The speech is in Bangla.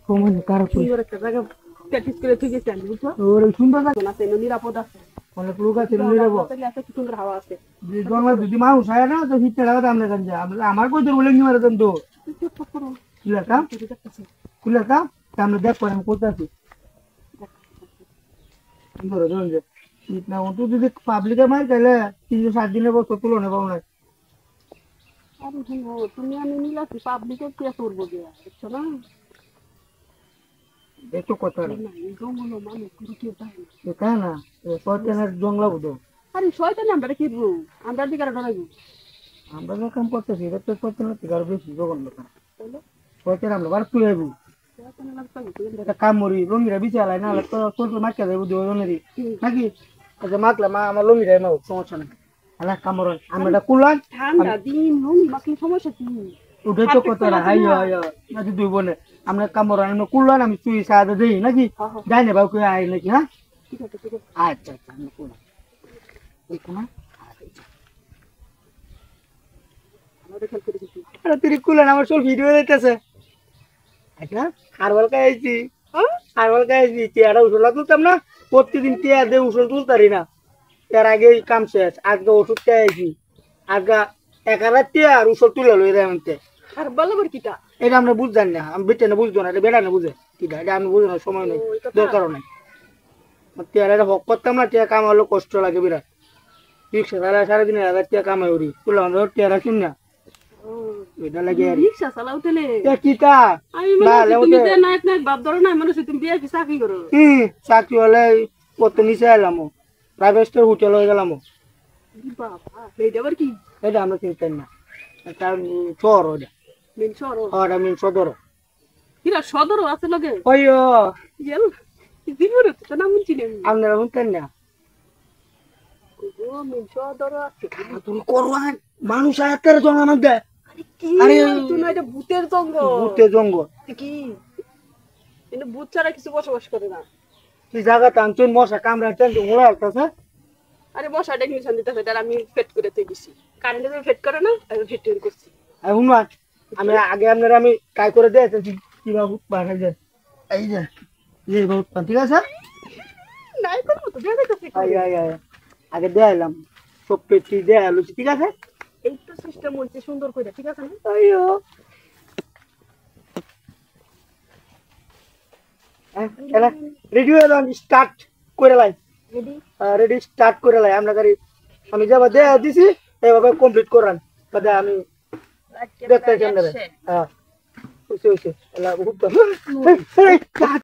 কমন কার সুন্দর একটা জায়গা প্র্যাকটিস করে ঠিক আছে আমি বুঝছো ওর সুন্দর লাগে না সেন নিরাপদ আছে অনেক লোক আছে নিয়ে যাবো আছে কি সুন্দর হাওয়া আছে যে জঙ্গল যদি মানুষ হয় না তো হিটটা লাগাতে আমরা জানি আমরা আমার কই তোর বলে নিয়ে মারে তো খুলেটা খুলেটা আমরা দেখ করে আমি করতে আছি ধরো ধরুন যে শীত না অত যদি পাবলিকে মারি তাহলে 3-7 দিনের বছর তুলো নেবো না আরে তুমি আমি নিলাছি পাবলিকে কে করবো গে বুঝছো না দেখো কত না এই জঙ্গল মানুষ পুরো কেউ যায় না তাই না শয়তানের জঙ্গলা বুঝো আরে শয়তান আমরা কি করবো আমরা দিকে ডরাইবো আমরা যে কাম করতেছি এটা তো শয়তানের থেকে আরো বেশি জঘন্য কাম তাহলে শয়তান আমরা বার তুই আইবো শয়তানের লাগতো একটা কাম মরি লঙ্গিরা বিছালাই না হলে তো ছোট মাকে যাইবো দুই জনেরই নাকি আচ্ছা মাকলা মা আমার লঙ্গিরাই মাও সমস্যা নাই আলা কামরন আমরা এটা কুলান ঠান্ডা দিন নুনি মাখলে সমস্যা কি উঠে তো কত হাই হাই নাকি দুই বোনে আমরা কামরন আমরা কুলান আমি তুই সাদা দেই নাকি যাই না বাবু কে আই নাকি হ্যাঁ ঠিক আছে আচ্ছা আচ্ছা আমি কুলান এই কোনা আমাদের খেল করে দিচ্ছি আরে তুই কুলান আমার সব ভিডিও দেখতেছে আচ্ছা হারবাল খাইছি হারবাল খাইছি চেয়ারা উঠলা তুলতাম না প্রতিদিন চেয়ার দিয়ে উঠল তুলতারি না এর আগে কাম শেষ আজকে ওষুধ খাইছি আজকে একারা চেয়ার উঠল তুলে লই রে আনতে আর বলো বর কিটা এটা আমরা বুঝতাম না আমি বেটে না বুঝতো না এটা বেড়া না বুঝে কিটা এটা আমি বুঝো না সময় নেই দরকারও নাই চেয়ার এটা হক করতাম না চেয়ার কাম হলো কষ্ট লাগে বিরাট রিক্সা চালা 3,500 টাকা কামাই করি তুলে আমরা চেয়ার আসুন না এটা লাগে আর রিকশা চালাও তেলে কিটা আমি মানে তুমি যে নাইট নাইট বাপ ধরো না মানে তুমি বিয়ে কি চাকরি করো চাকরি হলে কত নিচে এলাম প্রাইভেট হোটেল হয়ে গেলাম বাবা এইটা আবার কি এটা আমরা চিন্তাই না এটা শহর ওটা মেন শহর ওটা মিন সদর কিরা সদরও আছে লগে ওই গেল জীবনে তো নাম শুনছি আমি আপনারা শুনতেন না ও মেন সদর আছে তুমি করবান মানুষ আয়াতের জঙ্গল দেয় আরে তুমি এটা ভূতের জঙ্গল ভূতের জঙ্গল কি কিন্তু ভূত ছাড়া কিছু বসবাস করে না এই জায়গাতে আনছেন মশা কামড়াচ্ছেন ওরা আসতেছে আরে মশা ডেকনিশন দিতেছে তার আমি ফেট করে দিয়ে দিছি কারেন্টে তুমি ফেট করে না আমি ফেট করছি শুনবান আমি আগে আপনারা আমি ট্রাই করে দিয়েছি কিভাবে বানাই যায় এই যে এই বহুত ঠিক আছে নাই করবো তো দিয়ে দেখতেছি আগে দেখাইলাম সব পেটি দেখালো ঠিক আছে এই তো সিস্টেম হচ্ছে সুন্দর করে ঠিক আছে না আইও রেডি হয়ে যান স্টার্ট করে লাই রেডি রেডি স্টার্ট করে লাই আমরা গাড়ি আমি যাবা দেয়া দিছি এইভাবে কমপ্লিট করান বাদে আমি দেখতে চাই না হ্যাঁ ওইসে এলা বহুত